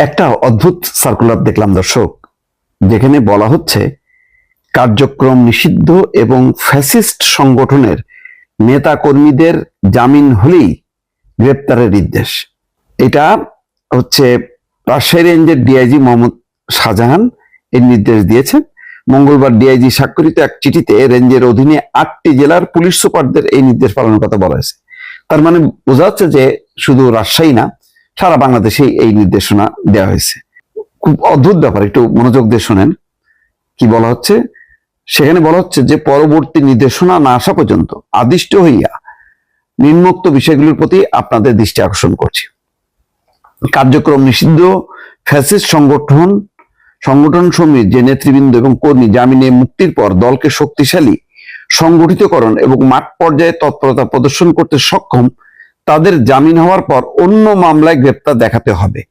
একটা অদ্ভুত সার্কুলার দেখলাম দর্শক, যেখানে বলা হচ্ছে কার্যক্রম নিষিদ্ধ এবং ফ্যাসিস্ট সংগঠনের নেতা কর্মীদের জামিন হলেই গ্রেপ্তারের নির্দেশ। এটা হচ্ছে রাজশাহী রেঞ্জের ডিআইজি মোহাম্মদ শাহজাহান এর নির্দেশ দিয়েছেন। মঙ্গলবার ডিআইজি স্বাক্ষরিত এক চিঠিতে রেঞ্জের অধীনে 8টি জেলার পুলিশ সুপারদের এই নির্দেশ পালনের কথা বলা হয়েছে। তার মানে বোঝা যাচ্ছে যে শুধু রাজশাহী না, সারা বাংলাদেশে এই নির্দেশনা দেওয়া হয়েছে। খুব অদ্ভুত ব্যাপার, একটু মনোযোগ দিয়ে শোনেন কি বলা হচ্ছে। সেখানে বলা হচ্ছে যে পরবর্তী নির্দেশনা না আসা পর্যন্ত আদিষ্ট হইয়া নিম্নোক্ত বিষয়গুলির প্রতি আপনাদের দৃষ্টি আকর্ষণ করছি। কার্যক্রম নিষিদ্ধ ফ্যাসিস্ট সংগঠন সমূহের যে নেতৃবৃন্দ এবং কর্মী জামিনে মুক্তির পর দলকে শক্তিশালী সংগঠিতকরণ এবং মাঠ পর্যায়ে তৎপরতা প্রদর্শন করতে সক্ষম তাদের জামিন হওয়ার পর অন্য মামলায় গ্রেপ্তার দেখাতে হবে।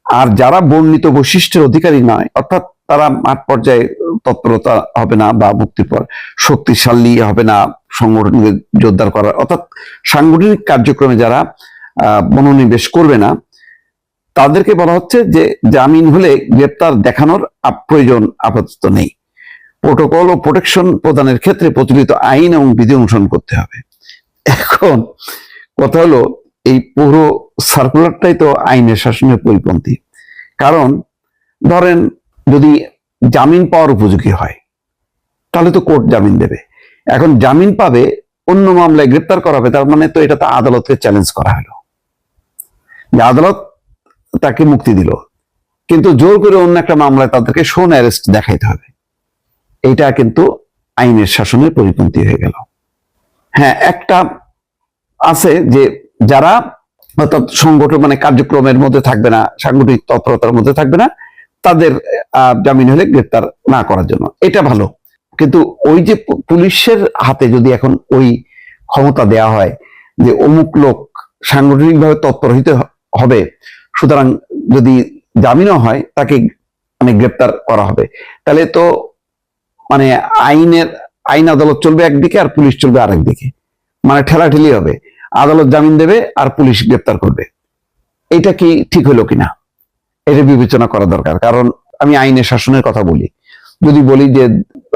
আর যারা বর্ণিত বৈশিষ্ট্যের অধিকারী নয়, অর্থাৎ তারা মাঠ পর্যায়ে তৎপরতা হবে না বা মুক্তির পর শক্তিশালী হবে না, সংগঠনকে জোরদার করার অর্থাৎ সাংগঠনিক কার্যক্রমে যারা মনোনিবেশ করবে না, তাদেরকে বলা হচ্ছে যে জামিন হলে গ্রেপ্তার দেখানোর প্রয়োজন আপাতত নেই। প্রোটোকল ও প্রোটেকশন প্রদানের ক্ষেত্রে প্রচলিত আইন এবং বিধি অনুসরণ করতে হবে। এখন কথা হলো, এই পুরো সার্কুলারটাই তো আইনের শাসনের পরিপন্থী। কারণ ধরেন যদি জামিন পাওয়ার উপযোগী হয় তাহলে তো কোর্ট জামিন দেবে। এখন জামিন পাবে, অন্য মামলায় গ্রেপ্তার করা হবে, তার মানে তো এটা তো আদালতকে চ্যালেঞ্জ করা হলো যে আদালত তাকে মুক্তি দিল, কিন্তু জোর করে অন্য একটা মামলায় তাদেরকে শোন অ্যারেস্ট দেখাইতে হবে। এটা কিন্তু আইনের শাসনের পরিপন্থী হয়ে গেল। হ্যাঁ, একটা আছে যে যারা অর্থাৎ সংগঠন মানে কার্যক্রমের মধ্যে থাকবে না, সাংগঠনিক তৎপরতার মধ্যে থাকবে না, তাদের জামিন হলে গ্রেপ্তার না করার জন্য, এটা ভালো। কিন্তু ওই যে পুলিশের হাতে যদি এখন ওই ক্ষমতা দেয়া হয় যে অমুক লোক সাংগঠনিকভাবে তৎপর হইতে হবে, সুতরাং যদি জামিনও হয় তাকে মানে গ্রেপ্তার করা হবে, তাহলে তো মানে আইন আদালত চলবে একদিকে আর পুলিশ চলবে আরেক দিকে, মানে ঠেলাঠেলি হবে। আদালত জামিন দেবে আর পুলিশ গ্রেপ্তার করবে। এটা কি ঠিক হলো কিনা, এটা বিবেচনা করা দরকার। কারণ আমি আইনের শাসনের কথা বলি, যদি বলি যে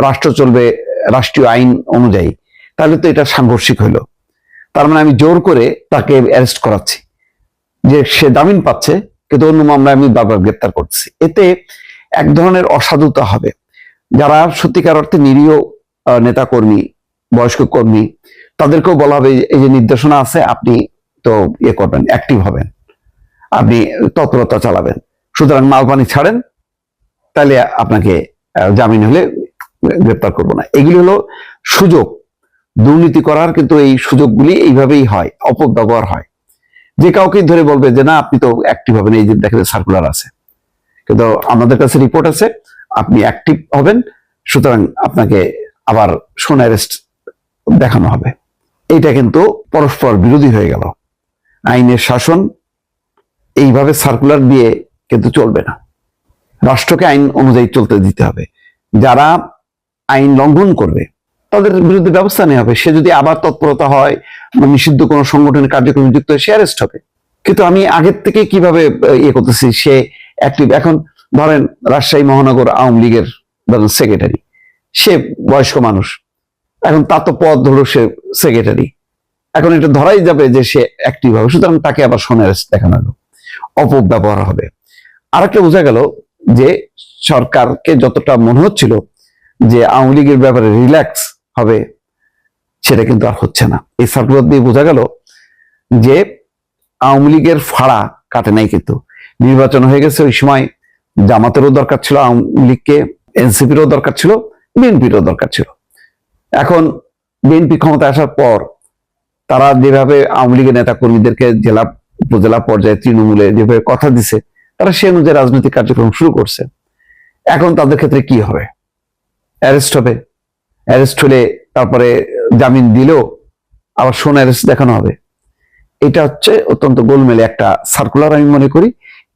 রাষ্ট্র চলবে রাষ্ট্রীয় আইন অনুযায়ী, তাহলে তো এটা সাংঘর্ষিক হলো। তার মানে আমি জোর করে তাকে অ্যারেস্ট করাচ্ছি, যে সে জামিন পাচ্ছে কিন্তু অন্য মামলায় আমি বারবার গ্রেপ্তার করছি। এতে এক ধরনের অসাধুতা হবে। যারা সত্যিকার অর্থে নিরীহ নেতা কর্মী, বয়স্ক কর্মী, তাদেরকেও বলা হবে এই যে নির্দেশনা আছে, আপনি তো ইয়ে করবেন, অ্যাক্টিভ হবেন, আপনি তৎপরতা চালাবেন, সুতরাং মাল পানি ছাড়েন, তাহলে আপনাকে জামিন হলে গ্রেপ্তার করবো না। এগুলি হলো সুযোগ দুর্নীতি করার, কিন্তু এই সুযোগগুলি এইভাবেই হয়, অপব্যবহার হয়। যে কাউকে ধরে বলবে যে না আপনি তো অ্যাক্টিভ হবেন, এই যে দেখেন সার্কুলার আছে, কিন্তু আমাদের কাছে রিপোর্ট আছে, আপনি অ্যাক্টিভ হবেন, সুতরাং আপনাকে আবার শোন অ্যারেস্ট দেখানো হবে। এটা কিন্তু পরস্পর বিরোধী হয়ে গেল। আইনের শাসন এইভাবে সার্কুলার দিয়ে কিন্তু চলবে না। রাষ্ট্রকে আইন অনুযায়ী চলতে দিতে হবে। যারা আইন লঙ্ঘন করবে তাদের বিরুদ্ধে ব্যবস্থা নেওয়া হবে। সে যদি আবার তৎপরতা হয়, নিষিদ্ধ কোনো সংগঠনের কার্যক্রমে যুক্ত হয়, সে অ্যারেস্ট হবে। কিন্তু আমি আগের থেকে কিভাবে ইয়ে করতেছি, সে অ্যাক্টিভ। এখন ধরেন রাজশাহী মহানগর আওয়ামী লীগের সেক্রেটারি, সে বয়স্ক মানুষ, এখন তার তো পদ হলো সে সেক্রেটারি, এখন এটা ধরাই যাবে যে সে অ্যাক্টিভ হবে, সুতরাং তাকে আবার শোনে অ্যারেস্ট দেখানো হলো, অপব্যবহার হবে। আরেকটা বোঝা গেল যে সরকারকে যতটা মনে হচ্ছিল যে আওয়ামী লীগের ব্যাপারে রিল্যাক্স হবে, সেটা কিন্তু আর হচ্ছে না। এই সার্কুলার দিয়ে বোঝা গেল যে আওয়ামী লীগের ফাড়া কাটে নাই। কিন্তু নির্বাচন হয়ে গেছে, ওই সময় জামাতেরও দরকার ছিল আওয়ামী লীগকে, এনসিপিরও দরকার ছিল, বিএনপিরও দরকার ছিল। এখন বিএনপি ক্ষমতা আসার পর তারা যেভাবে আওয়ামী লীগের নেতা কর্মীদেরকে জেলা উপজেলা পর্যায়ে তৃণমূলে যেভাবে কথা দিছে, তারা সে অনুযায়ী রাজনৈতিক কার্যক্রম শুরু করছে। এখন তাদের ক্ষেত্রে কি হবে? অ্যারেস্ট হবে। অ্যারেস্ট হলে তারপরে জামিন দিলেও আবার শোন অ্যারেস্ট দেখানো হবে। এটা হচ্ছে অত্যন্ত গোলমেলে একটা সার্কুলার। আমি মনে করি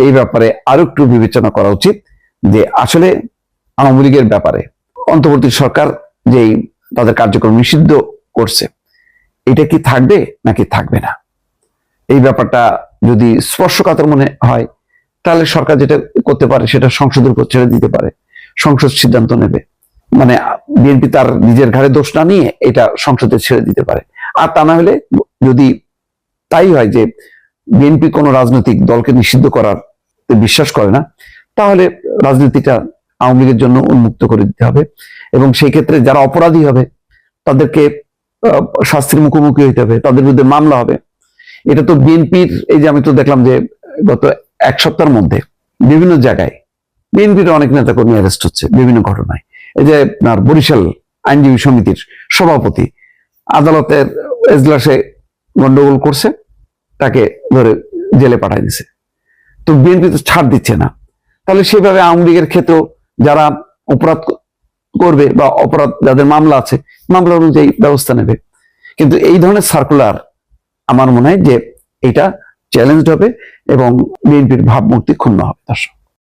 এই ব্যাপারে আরো একটু বিবেচনা করা উচিত, যে আসলে আওয়ামী লীগের ব্যাপারে অন্তর্বর্তী সরকার যেই তাদের কার্যক্রম নিষিদ্ধ করছে, এটা কি থাকবে নাকি থাকবে না, এই ব্যাপারটা যদি স্পর্শকাতর মনে হয় তাহলে সরকার যেটা করতে পারে সেটা সংসদের উপর ছেড়ে দিতে পারে, সংসদ সিদ্ধান্ত নেবে। মানে বিএনপি তার নিজের ঘাড়ে দোষ না নিয়ে এটা সংসদে ছেড়ে দিতে পারে। আর তা না হলে, যদি তাই হয় যে বিএনপি কোনো রাজনৈতিক দলকে নিষিদ্ধ করার বিশ্বাস করে না, তাহলে রাজনীতিটা আওয়ামী লীগের জন্য উন্মুক্ত করে দিতে হবে, এবং সেই ক্ষেত্রে যারা অপরাধী হবে তাদেরকে শাস্তির মুখোমুখি হইতে হবে, তাদের বিরুদ্ধে মামলা হবে। এটা তো বিএনপির, এই যে আমি তো দেখলাম যে গত এক সপ্তাহের মধ্যে বিভিন্ন জায়গায় বিএনপির অনেক নেতাকর্মী অ্যারেস্ট হচ্ছে বিভিন্ন ঘটনায়। এই যে আপনার বরিশাল আইনজীবী সমিতির সভাপতি আদালতের এজলাসে গন্ডগোল করছে, তাকে ধরে জেলে পাঠাই দিছে। তো বিএনপি তো ছাড় দিচ্ছে না। তাহলে সেভাবে আওয়ামী লীগের ক্ষেত্রেও যারা অপরাধ করবে বা অপরাধ যাদের মামলা আছে, মামলা অনুযায়ী ব্যবস্থা নেবে। কিন্তু এই ধরনের সার্কুলার আমার মনে হয় যে এটা চ্যালেঞ্জ হবে এবং বিএনপির ভাবমূর্তি ক্ষুণ্ণ হবে। দর্শক।